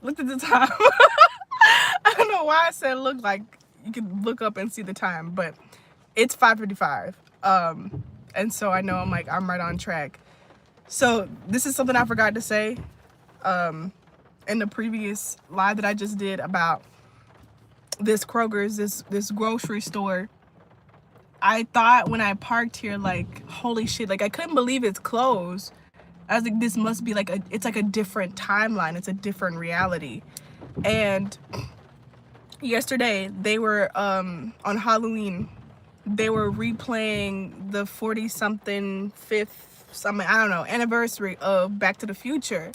looked at the time. I don't know why I said look, like you can look up and see the time, but it's 5:55. And so I know I'm right on track. So this is something I forgot to say in the previous live that I just did about this Kroger's, this grocery store. I thought when I parked here, like, holy shit, like I couldn't believe it's closed. I was like, this must be like it's like a different timeline. It's a different reality. And yesterday they were on Halloween, they were replaying the 40 something fifth something, I don't know, anniversary of Back to the Future.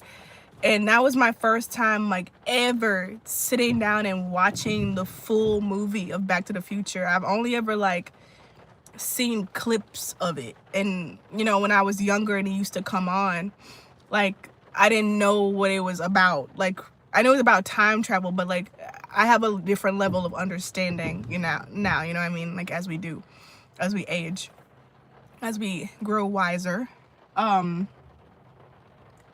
And that was my first time like ever sitting down and watching the full movie of Back to the Future. I've only ever like seen clips of it, and you know, when I was younger and it used to come on, like I didn't know what it was about. Like I know it was about time travel, but like I have a different level of understanding, you know, now, you know what I mean, like as we age, as we grow wiser.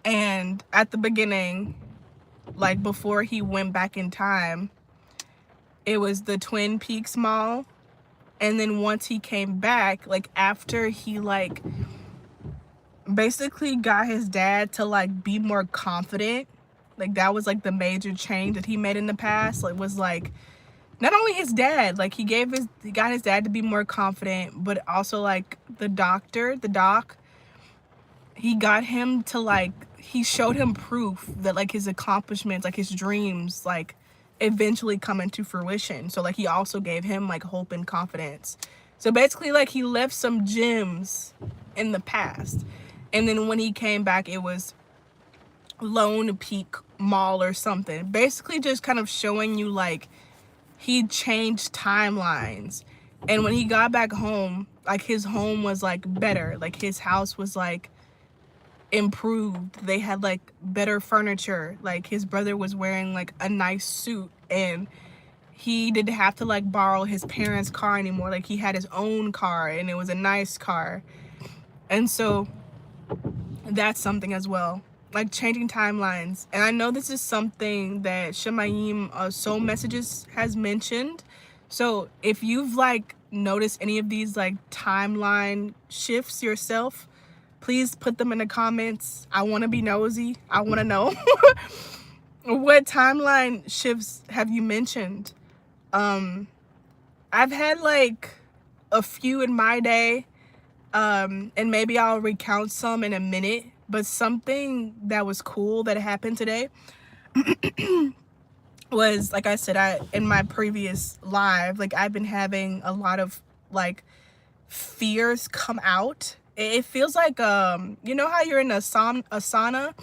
And at the beginning, like before he went back in time, it was the Twin Peaks Mall. And then once he came back, like after he like basically got his dad to like be more confident, like that was like the major change that he made in the past. Like was like not only his dad, like he got his dad to be more confident, but also like the doc, he got him to like, he showed him proof that like his accomplishments, like his dreams, like eventually come into fruition. So like he also gave him like hope and confidence. So basically like he left some gems in the past. And then when he came back, it was Lone Peak Mall or something. Basically just kind of showing you like he changed timelines. And when he got back home, like his home was like better. Like his house was like improved. They had like better furniture. Like his brother was wearing like a nice suit, and he didn't have to like borrow his parents' car anymore. Like he had his own car, and it was a nice car. And so that's something as well, like changing timelines. And I know this is something that Shemayim Soul Messages has mentioned. So if you've like noticed any of these like timeline shifts yourself, please put them in the comments. I want to be nosy. I want to know what timeline shifts have you mentioned. I've had like a few in my day, and maybe I'll recount some in a minute. But something that was cool that happened today was, like I said, in my previous live, like I've been having a lot of like fears come out. It feels like you know how you're in a sauna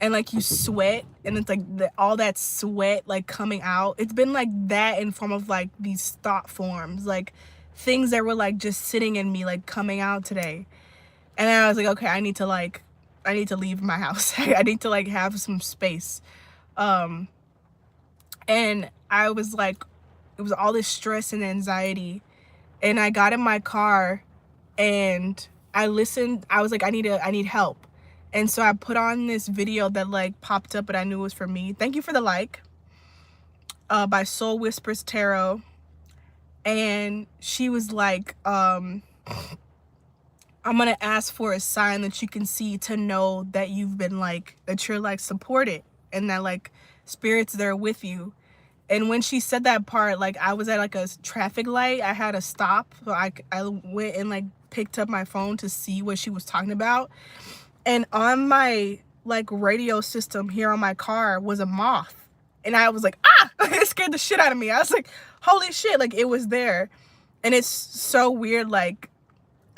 and like you sweat, and it's like all that sweat like coming out. It's been like that in form of like these thought forms, like things that were like just sitting in me, like coming out today. And then I was like, okay, I need to leave my house. I need to like have some space. And I was like, it was all this stress and anxiety. And I got in my car and I listened. I was like, I need help. And so I put on this video that like popped up, but I knew it was for me. Thank you for the like, by Soul Whispers Tarot. And she was like, I'm gonna ask for a sign that you can see to know that you've been like, that you're like supported, and that like spirit's there with you. And when she said that part, like I was at like a traffic light, I had to stop. So I went and like picked up my phone to see what she was talking about. And on my like radio system here on my car was a moth. And I was like, ah, it scared the shit out of me. I was like, holy shit, like it was there. And it's so weird, like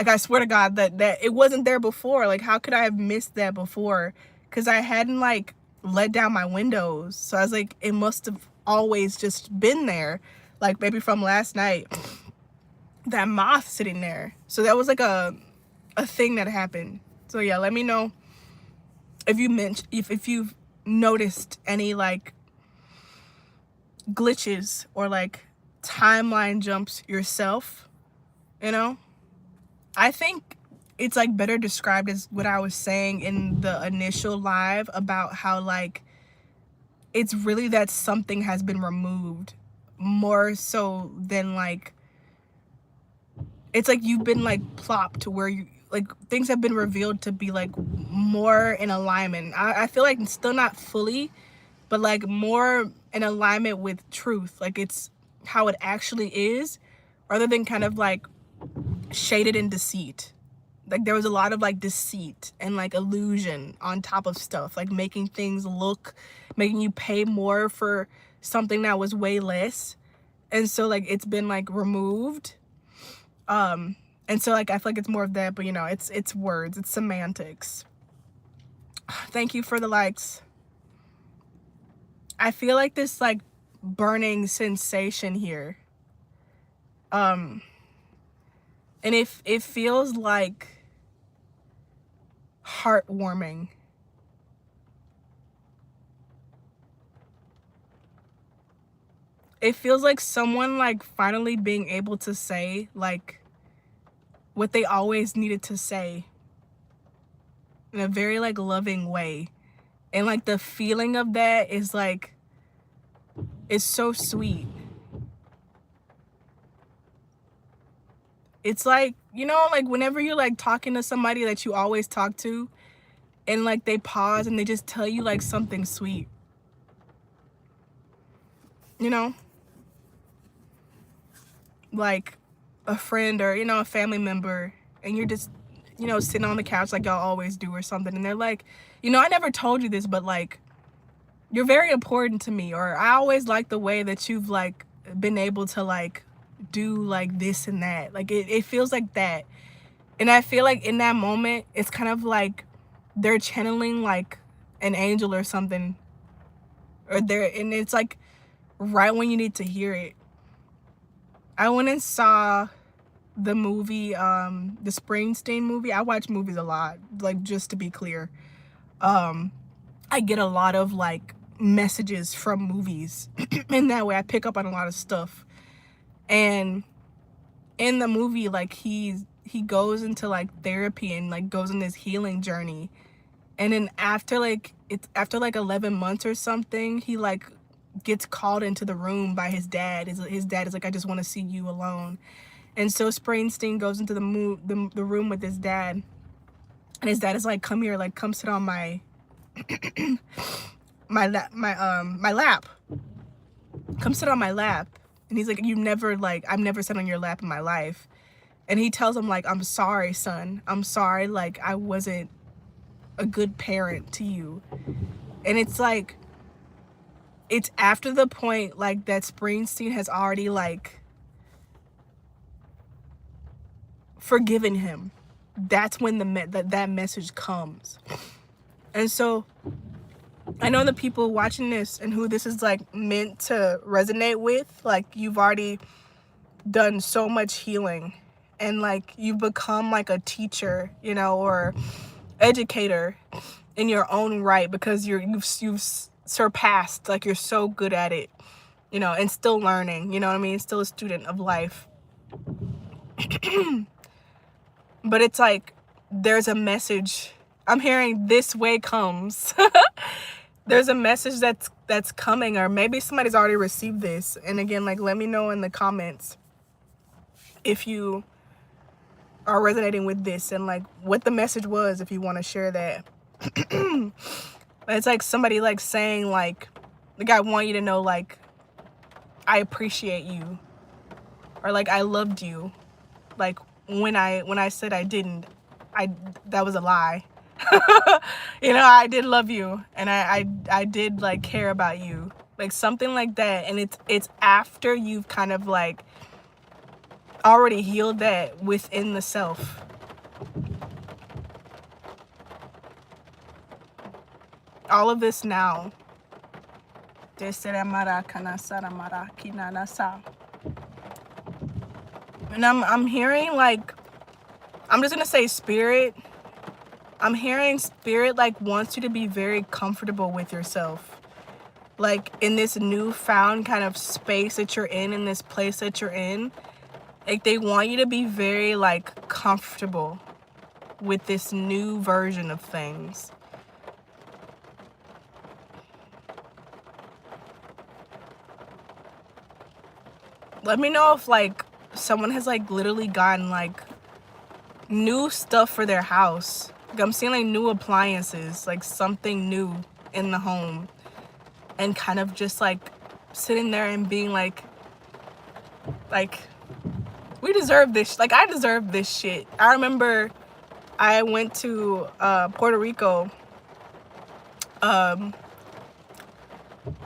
I swear to God that it wasn't there before. Like how could I have missed that before? Because I hadn't like let down my windows. So I was like, it must have always just been there, like maybe from last night, that moth sitting there. So that was like a thing that happened. So yeah, let me know if you've noticed any like glitches or like timeline jumps yourself. You know, I think it's like better described as what I was saying in the initial live about how like it's really that something has been removed, more so than like, it's like you've been like plopped to where you, like, things have been revealed to be like more in alignment. I feel like still not fully, but like more in alignment with truth. Like it's how it actually is, rather than kind of like shaded in deceit. Like there was a lot of like deceit and like illusion on top of stuff, like making things look, making you pay more for something that was way less. And so like it's been like removed. And so like I feel like it's more of that, but you know, it's words, it's semantics. Thank you for the likes. I feel like this like burning sensation here. And if it feels like heartwarming. It feels like someone like finally being able to say like what they always needed to say in a very like loving way. And like the feeling of that is like, it's so sweet. It's like, you know, like whenever you're like talking to somebody that you always talk to, and like they pause and they just tell you like something sweet, you know, like a friend or, you know, a family member, and you're just, you know, sitting on the couch like y'all always do or something, and they're like, you know, I never told you this, but like, you're very important to me, or I always like the way that you've like been able to like do like this and that. Like it feels like that. And I feel like in that moment, it's kind of like they're channeling like an angel or something, or and it's like right when you need to hear it. I went and saw the movie, the Springsteen movie. I watch movies a lot, like, just to be clear. I get a lot of like messages from movies. In that way I pick up on a lot of stuff. And in the movie, like he goes into like therapy and like goes on this healing journey, and then after like 11 months or something, he like gets called into the room by his dad. His dad is like, I just want to see you alone. And so Springsteen goes into the room with his dad, and his dad is like, come here, like come sit on my my lap, come sit on my lap. And he's like, I've never sat on your lap in my life. And he tells him like, I'm sorry, son, I'm sorry, like I wasn't a good parent to you. And it's like, it's after the point like that Springsteen has already like forgiven him, that's when that message comes. And so I know the people watching this and who this is like meant to resonate with, like you've already done so much healing, and like you've become like a teacher, you know, or educator in your own right, because you've surpassed, like you're so good at it, you know, and still learning, you know what I mean, still a student of life. But it's like there's a message I'm hearing, this way comes. There's a message that's coming, or maybe somebody's already received this. And again, like, let me know in the comments if you are resonating with this and like what the message was, if you want to share that. It's like somebody like saying like I want you to know like I appreciate you, or like I loved you, like when I said I didn't, that was a lie. You know, I did love you, and I did like care about you, like something like that. And it's after you've kind of like already healed that within the self. All of this now. And I'm hearing like, I'm just gonna say spirit. I'm hearing spirit like wants you to be very comfortable with yourself, like in this newfound kind of space that you're in this place that you're in. Like they want you to be very like comfortable with this new version of things. let me know if like someone has like literally gotten like new stuff for their house. Like, I'm seeing like new appliances, like something new in the home, and kind of just like sitting there and being like we deserve this. Like, I deserve this shit. I remember I went to Puerto Rico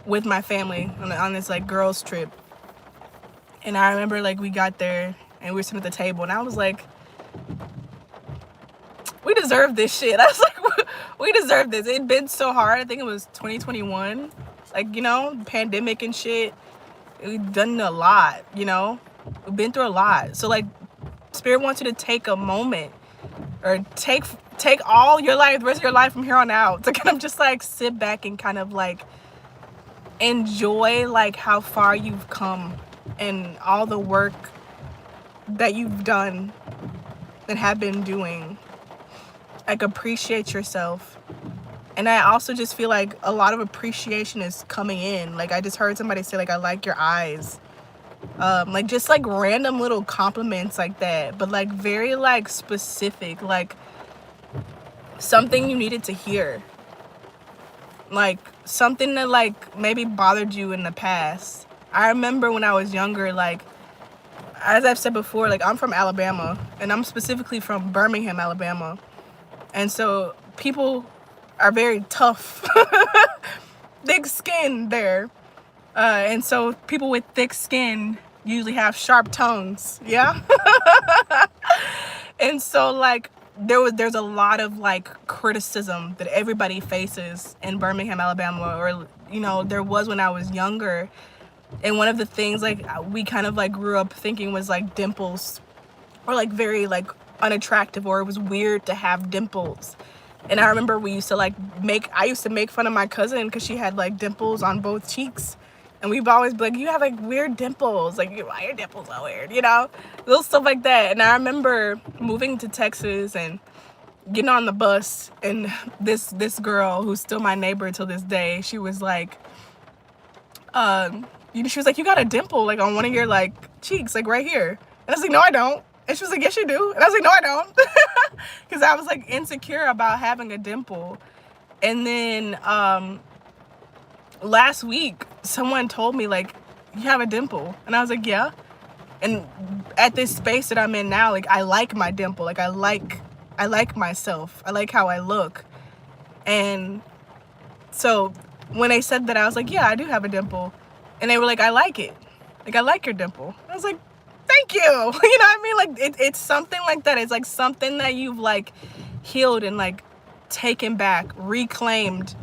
with my family on this like girls trip, and I remember like we got there and we were sitting at the table, and I was like, we deserve this shit. I was like, we deserve this. It'd been so hard. I think it was 2021, like, you know, pandemic and shit. We've done a lot, you know, we've been through a lot. So like, Spirit wants you to take a moment, or take all your life, the rest of your life from here on out, to kind of just like sit back and kind of like enjoy like how far you've come and all the work that you've done and have been doing. Like, appreciate yourself. And I also just feel like a lot of appreciation is coming in. Like, I just heard somebody say like, I like your eyes. Like, just like random little compliments like that, but like very like specific, like something you needed to hear, like something that like maybe bothered you in the past. I remember when I was younger, like, as I've said before, like, I'm from Alabama, and I'm specifically from Birmingham, Alabama. And so people are very tough, thick skin there. And so people with thick skin usually have sharp tongues, yeah? And so like there's a lot of like criticism that everybody faces in Birmingham, Alabama, or, you know, there was when I was younger. And one of the things like we kind of like grew up thinking was like dimples, or like very like unattractive, or it was weird to have dimples. And I remember we used to like I used to make fun of my cousin because she had like dimples on both cheeks. And we'd always be like, you have like weird dimples. Like, why are your dimples so weird? You know, little stuff like that. And I remember moving to Texas and getting on the bus, and this girl who's still my neighbor till this day, she was like, she was like, you got a dimple like on one of your like cheeks, like right here. And I was like, no, I don't. And she was like, yes, you do. And I was like, no, I don't. Because I was like insecure about having a dimple. And then last week, someone told me like, you have a dimple. And I was like, yeah. And at this space that I'm in now, like, I like my dimple. Like, I like myself. I like how I look. And so when they said that, I was like, yeah, I do have a dimple. And they were like, I like it. Like, I like your dimple. I was like, thank you. You know what I mean? Like, it's something like that. It's like something that you've like healed and like taken back, reclaimed.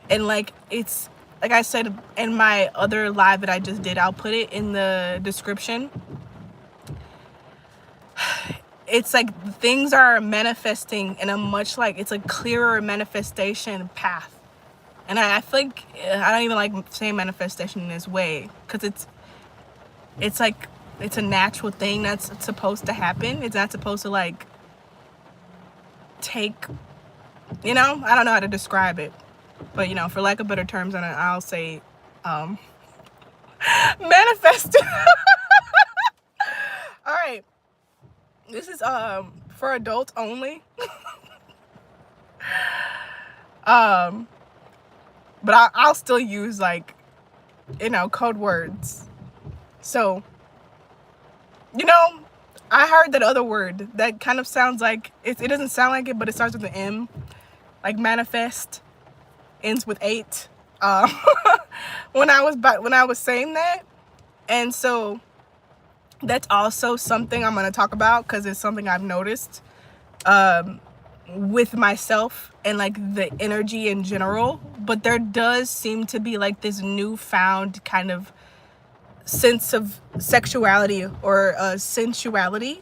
And like, it's like I said in my other live that I just did, I'll put it in the description. It's like things are manifesting in a much like, it's a clearer manifestation path. And I feel like I don't even like saying manifestation in this way, because it's like, it's a natural thing that's supposed to happen. It's not supposed to like take, you know, I don't know how to describe it, but, you know, for lack of better terms, I'll say manifest. All right, this is for adults only. But I'll still use like, you know, code words. So, you know, I heard that other word that kind of sounds like it doesn't sound like it, but it starts with an M, like manifest, ends with 8. When I was saying that. And so that's also something I'm going to talk about, because it's something I've noticed with myself and like the energy in general. But there does seem to be like this newfound kind of sense of sexuality or sensuality,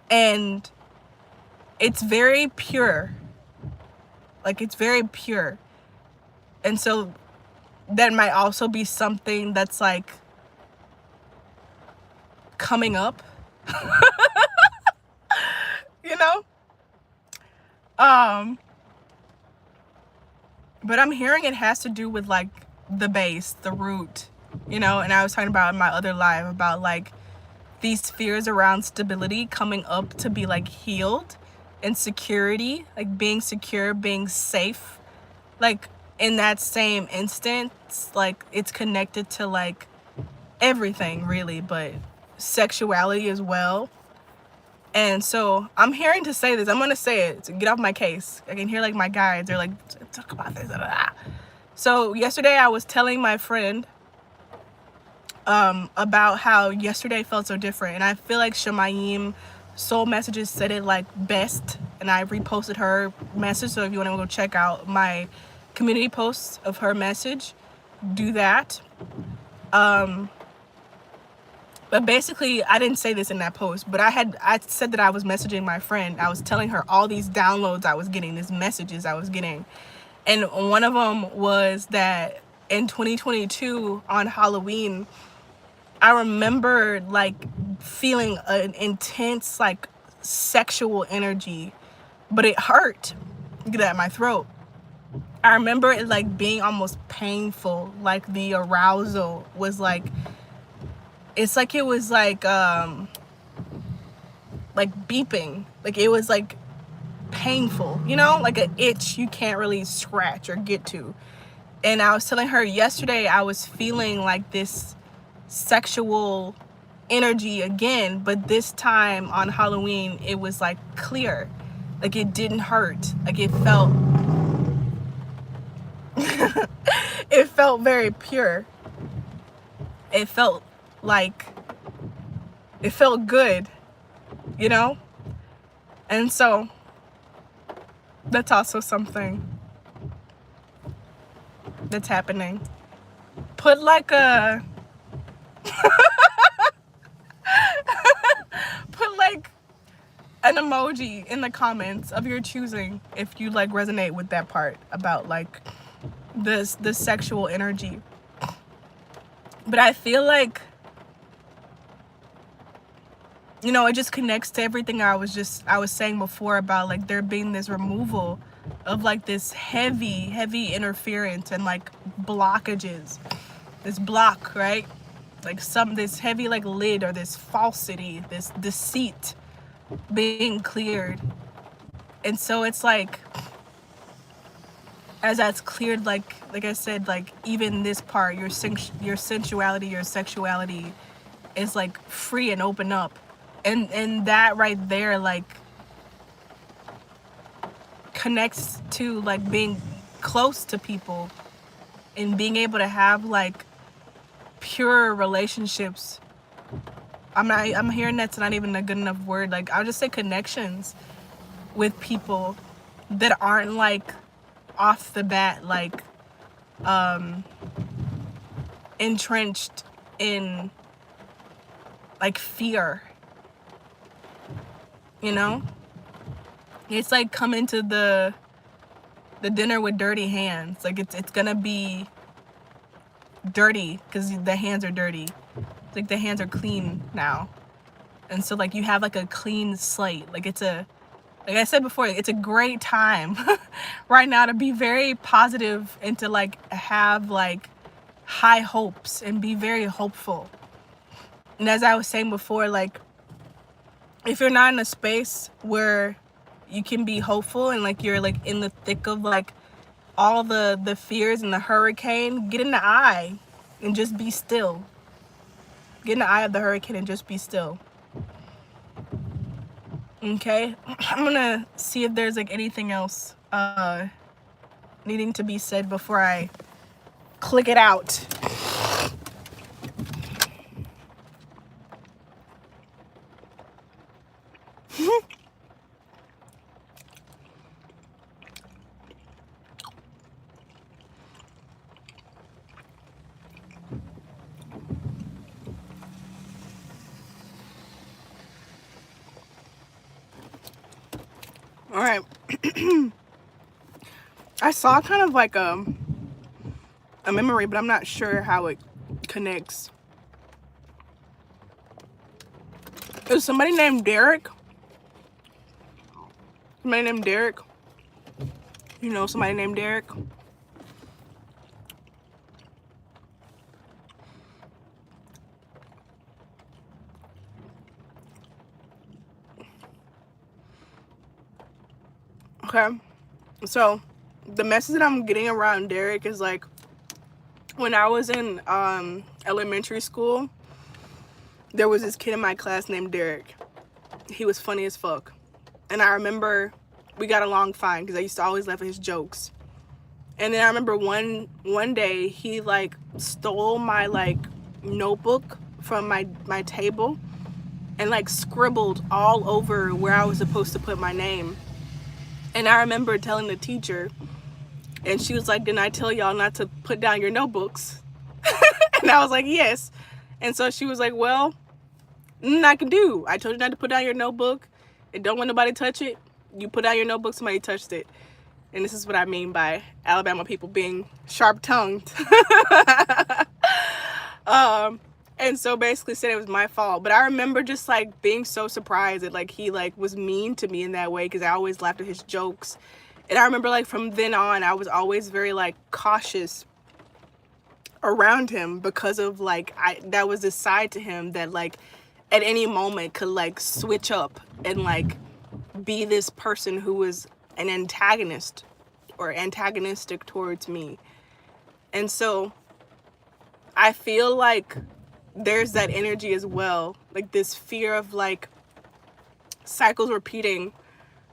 and it's very pure. Like, it's very pure. And so that might also be something that's like coming up. You know, but I'm hearing it has to do with like the base, the root, you know, and I was talking about in my other live about like these fears around stability coming up to be like healed, and security, like being secure, being safe, like in that same instance, like it's connected to like everything really, but sexuality as well. And so I'm hearing to say this, I'm gonna say it to get off my case. I can hear like my guides, they're like, talk about this, blah, blah, blah. So yesterday I was telling my friend about how yesterday felt so different, and I feel like Shemayim Soul Messages said it like best, and I reposted her message, so if you want to go check out my community posts of her message, do that. But basically, I didn't say this in that post, but I said that I was messaging my friend. I was telling her all these downloads I was getting, these messages I was getting. And one of them was that in 2022 on Halloween, I remember like feeling an intense like sexual energy, but it hurt. Get that in my throat. I remember it like being almost painful, like the arousal was like, it's like it was like beeping, like it was like painful, you know, like an itch you can't really scratch or get to. And I was telling her yesterday I was feeling like this sexual energy again, but this time on Halloween it was like clear, like it didn't hurt, like it felt it felt very pure. It felt like, it felt good, you know? And so that's also something that's happening. Put like a put like an emoji in the comments of your choosing if you like resonate with that part about like the sexual energy. But I feel like, you know, it just connects to everything I was saying before about like there being this removal of like this heavy interference and like blockages, this block, right? Like this heavy like lid or this falsity, this deceit being cleared. And so it's like, as that's cleared, like I said, like even this part, your sensuality, your sexuality is like free and open up. And that right there like connects to like being close to people and being able to have like pure relationships. I'm hearing that's not even a good enough word. Like I'll just say connections with people that aren't like off the bat like entrenched in like fear, you know? It's like coming to the dinner with dirty hands. Like it's gonna be dirty because the hands are dirty. It's like the hands are clean now, and so like you have like a clean slate. Like it's a, like I said before, it's a great time right now to be very positive and to like have like high hopes and be very hopeful. And as I was saying before, like if you're not in a space where you can be hopeful and like you're like in the thick of like all the fears and the hurricane, get in the eye and just be still. Get in the eye of the hurricane and just be still. Okay, I'm gonna see if there's like anything else needing to be said before I click it out. All right. I saw kind of like a memory, but I'm not sure how it connects. There's somebody named Derek. Somebody named Derek. You know somebody named Derek? Okay, so the message that I'm getting around Derek is like, when I was in elementary school, there was this kid in my class named Derek. He was funny as fuck, and I remember we got along fine because I used to always laugh at his jokes. And then I remember one day he like stole my like notebook from my table and like scribbled all over where I was supposed to put my name. And I remember telling the teacher, and she was like, "Didn't I tell y'all not to put down your notebooks?" And I was like, "Yes." And so she was like, "Well, nothing I can do. I told you not to put down your notebook, and don't want nobody touch it. You put down your notebook, somebody touched it." And this is what I mean by Alabama people being sharp-tongued. And so basically said it was my fault. But I remember just like being so surprised that like he like was mean to me in that way, because I always laughed at his jokes. And I remember like from then on, I was always very like cautious around him, because of like that was this side to him that like at any moment could like switch up and like be this person who was an antagonist or antagonistic towards me. And so I feel like there's that energy as well, like this fear of like cycles repeating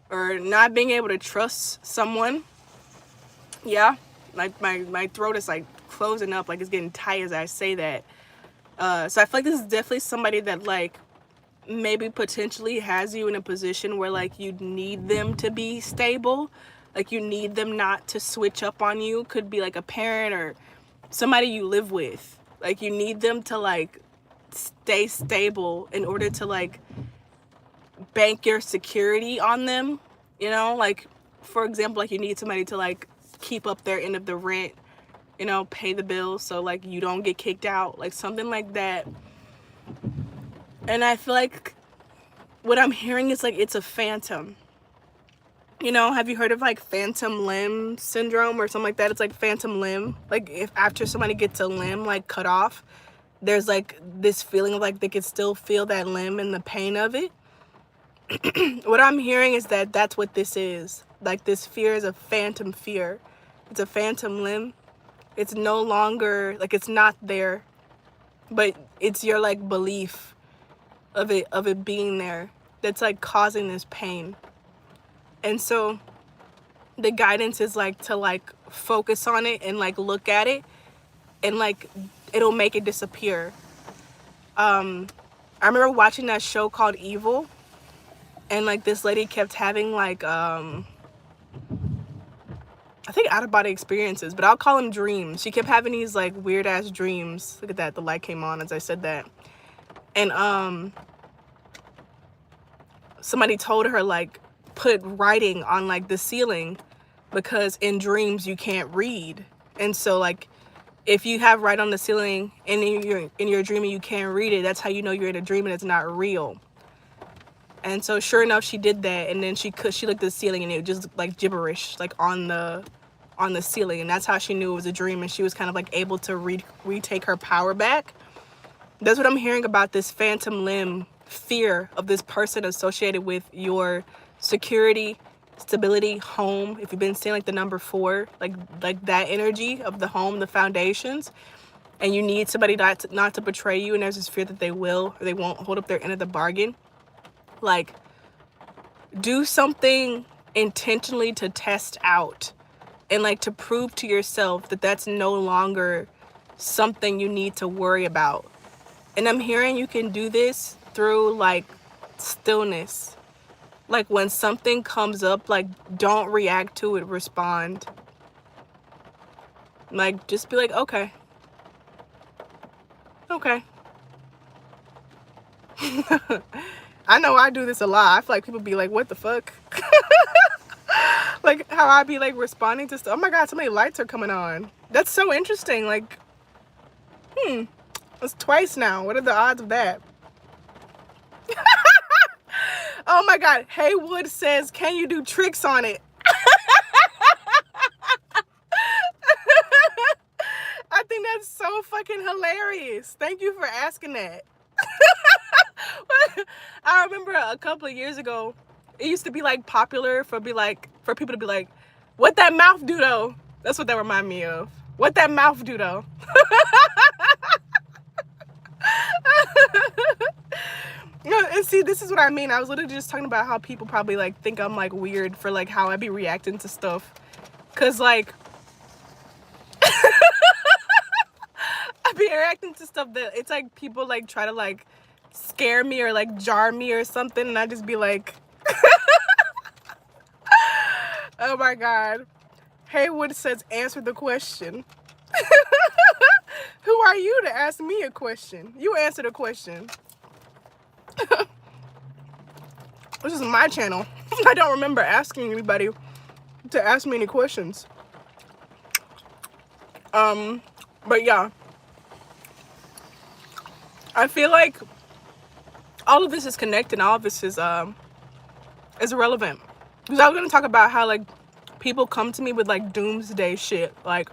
or not being able to trust someone. Yeah, like my throat is like closing up, like it's getting tight as I say that. So I feel like this is definitely somebody that like maybe potentially has you in a position where like you need them to be stable, like you need them not to switch up on you. Could be like a parent or somebody you live with. Like you need them to like stay stable in order to like bank your security on them, you know? Like for example, like you need somebody to like keep up their end of the rent, you know, pay the bills so like you don't get kicked out, like something like that. And I feel like what I'm hearing is like it's a phantom. You know, have you heard of like phantom limb syndrome or something like that? It's like phantom limb. Like if after somebody gets a limb like cut off, there's like this feeling of like they could still feel that limb and the pain of it. What I'm hearing is that that's what this is. Like this fear is a phantom fear. It's a phantom limb. It's no longer like it's not there, but it's your like belief of it being there that's like causing this pain. And so the guidance is like to like focus on it and like look at it and like it'll make it disappear. I remember watching that show called Evil, and like this lady kept having like I think out-of-body experiences, but I'll call them dreams. She kept having these like weird ass dreams. Look at that, the light came on as I said that. And somebody told her like put writing on like the ceiling, because in dreams you can't read. And so like if you have write on the ceiling and in your dream and you can't read it, that's how you know you're in a dream and it's not real. And so sure enough, she did that, and then she looked at the ceiling and it was just like gibberish like on the ceiling, and that's how she knew it was a dream, and she was kind of like able to retake her power back. That's what I'm hearing about this phantom limb fear of this person associated with your security, stability, home. If you've been saying like the number 4, like that energy of the home, the foundations, and you need somebody not to betray you, and there's this fear that they will or they won't hold up their end of the bargain. Like do something intentionally to test out and like to prove to yourself that that's no longer something you need to worry about. And I'm hearing you can do this through like stillness. Like when something comes up, like don't react to it, respond. Like just be like, okay. I know I do this a lot. I feel like people be like, what the fuck? Like how I be like responding to stuff. Oh my god, so many lights are coming on. That's so interesting. Like it's twice now. What are the odds of that? Oh my god, Haywood says, can you do tricks on it? I think that's so fucking hilarious. Thank you for asking that. I remember a couple of years ago, It used to be like popular for people to be like, what that mouth do though? That's what that remind me of. What that mouth do though? And see, this is what I mean. I was literally just talking about how people probably like think I'm like weird for like how I be reacting to stuff. Cause like I be reacting to stuff that it's like people like try to like scare me or like jar me or something, and I just be like, oh my god. Haywood says, answer the question. Who are you to ask me a question? You answer the question. This is my channel. I don't remember asking anybody to ask me any questions. But yeah, I feel like all of this is connected. All of this is relevant, because I was gonna talk about how like people come to me with like doomsday shit, like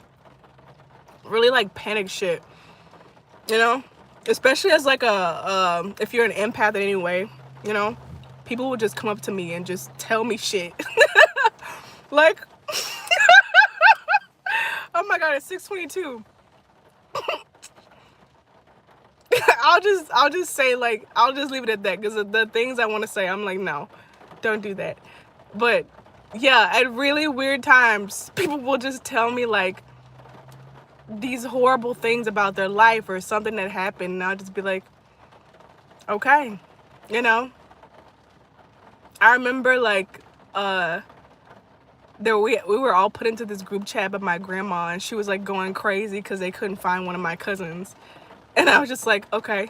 really like panic shit, you know, especially as like a if you're an empath in any way, you know, people will just come up to me and just tell me shit. Like oh my god, it's 6:22. I'll just say like, I'll just leave it at that, because the things I want to say, I'm like, no, don't do that. But yeah, at really weird times, people will just tell me like these horrible things about their life or something that happened, and I'll just be like, okay, you know. I remember like we were all put into this group chat by my grandma, and she was like going crazy because they couldn't find one of my cousins, and I was just like, okay.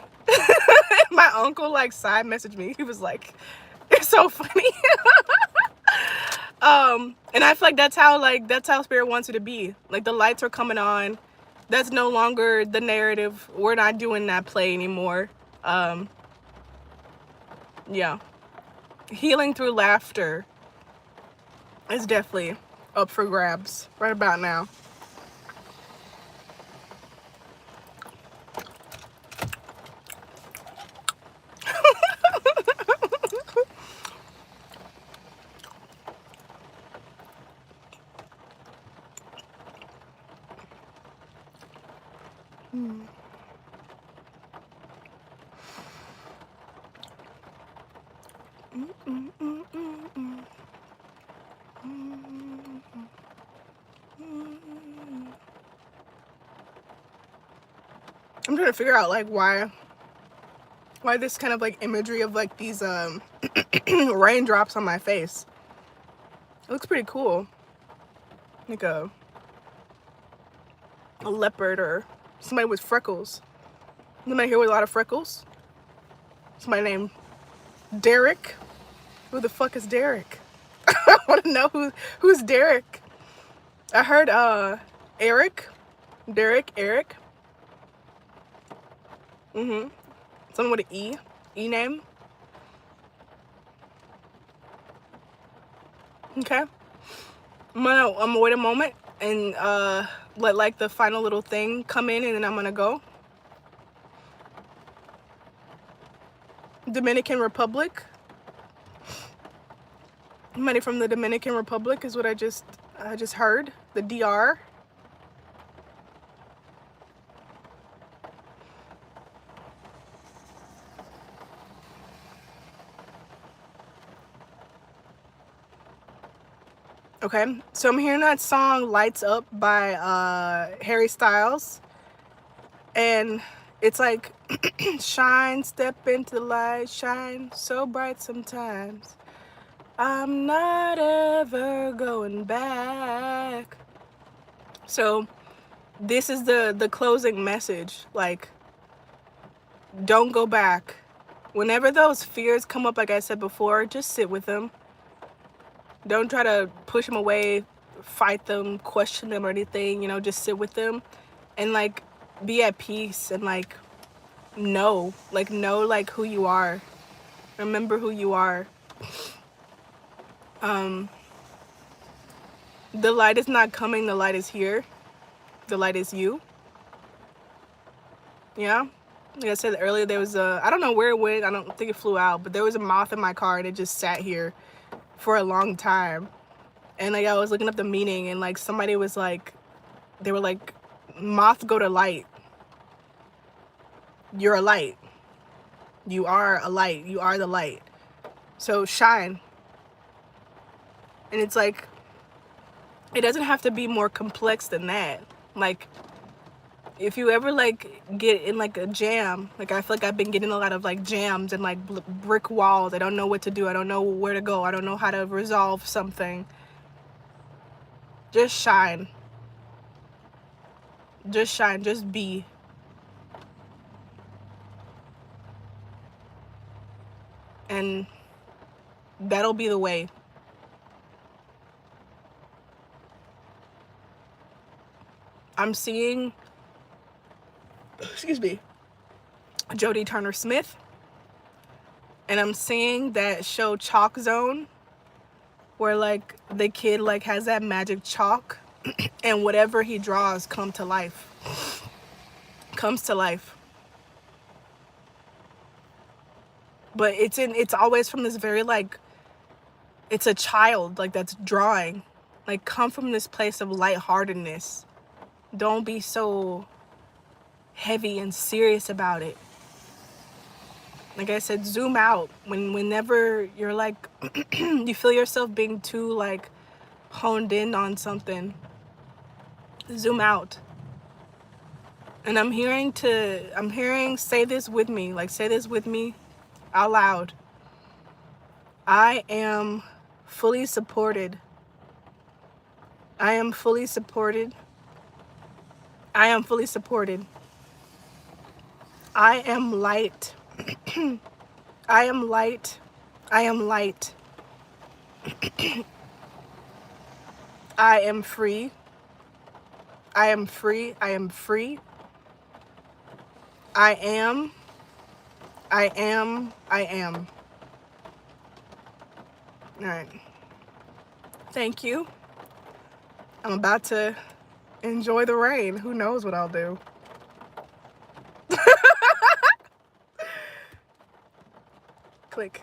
My uncle like side messaged me. He was like, it's so funny. And I feel like that's how spirit wants it to be. Like the lights are coming on. That's no longer the narrative. We're not doing that play anymore. Yeah, healing through laughter is definitely up for grabs right about now. I'm trying to figure out like why this kind of like imagery of like these raindrops on my face. It looks pretty cool. Like a leopard or somebody with freckles. Somebody here with a lot of freckles? Somebody named Derek? Who the fuck is Derek? I want to know who's Derek. I heard Eric. Derek, Eric. Someone with an E name. Okay. I'm gonna wait a moment and let like the final little thing come in, and then I'm gonna go. Dominican Republic. Money from the Dominican Republic is what I just heard. The DR. Okay, so I'm hearing that song Lights Up by Harry Styles, and it's like shine, step into the light, shine so bright sometimes, I'm not ever going back. So this is the closing message, like, don't go back. Whenever those fears come up, like I said before, just sit with them. Don't try to push them away, fight them, question them or anything, you know, just sit with them and like be at peace and like know like who you are. Remember who you are. The light is not coming, the light is here. The light is you. Yeah. Like I said earlier, there was I don't know where it went, I don't think it flew out, but there was a moth in my car and it just sat here for a long time. And like I was looking up the meaning, and like somebody was like, they were like, moth go to light. You're a light. You are a light. You are the light. So shine. And it's like, it doesn't have to be more complex than that. Like, if you ever like get in like a jam, like I feel like I've been getting a lot of like jams and like brick walls. I don't know what to do. I don't know where to go. I don't know how to resolve something. Just shine. Just shine. Just be. And that'll be the way. I'm seeing, excuse me, Jodie Turner-Smith, and I'm seeing that show Chalk Zone, where like the kid like has that magic chalk and whatever he draws comes to life. But it's always from this very like, it's a child like that's drawing. Like, come from this place of lightheartedness. Don't be so heavy and serious about it. Like I said, zoom out. Whenever you're like, you feel yourself being too like honed in on something, zoom out. And I'm hearing, say this with me, like say this with me out loud. I am fully supported. I am fully supported. I am fully supported. I am light. I am light. I am light. I am free. I am free. I am free. I am. I am. I am. All right. Thank you. I'm about to enjoy the rain. Who knows what I'll do? Click.